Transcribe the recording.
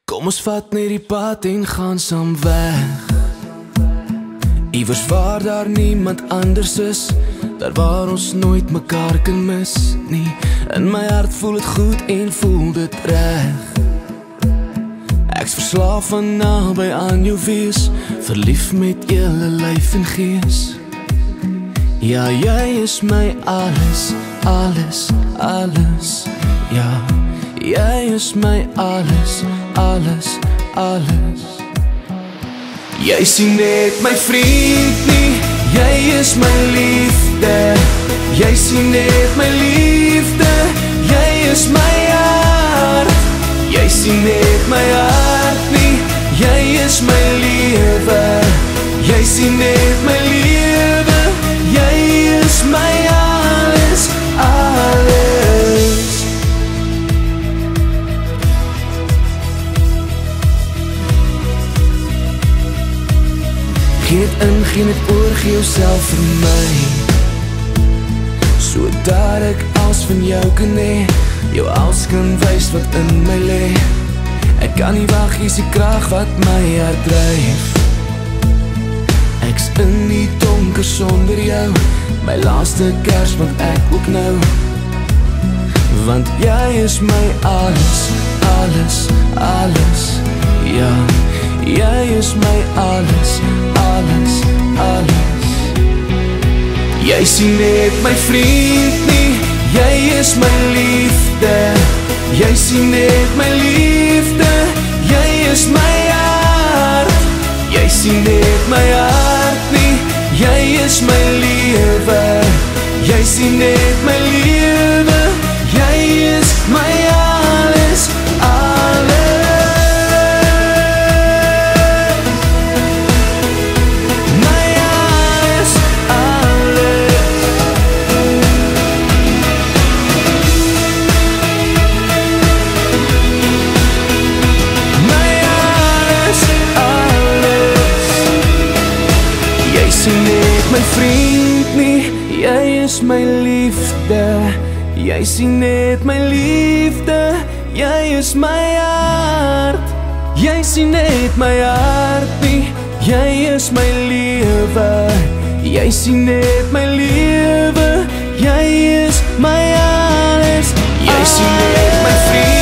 Kom ons vat net die pad en gaan saam weg. Iewers waar daar niemand anders is, daar waar ons nooit mekaar kan mis nie. In my hart voel het goed en voel dit reg. Ek's verslaaf van naby aan jou wees, verlief met julle lyf en gees. Ja, jy is my alles, alles, alles. Ja, jy is my alles, alles, alles. Jy sien net my vriend nie, jy is my liefde. Jy sien net my liefde, jy is my hart. Jy sien net my hart nie, jy is my lewe. Jy sien net my lewe, jy is my alles, alles. Geen het in, geen het oor, gee jouself vir my, sodat ek als van jou kan hee, jou als kan wys wat in my lee. Ek kan nie wacht, hier is die krag wat my hart dryf. Ek's in die donker sonder jou, my laaste kers want ek ook nou. Want jy is my alles, alles, alles. Ja, jy is my alles, alles, alles. Jy sien net my vriend nie, jy is my liefde. Jy sien net my liefde, jy is my hart. Jy sien net my hart nie, jy is my lewe. Jy sien net my lewe, jy is my alles, alles. My vriend nie, jy is my liefde. Jy sien net my liefde, jy is my hart. Jy sien net my hart nie, jy is my lewe. Jy sien net my lewe, jy is my alles. Jy sien net my vriend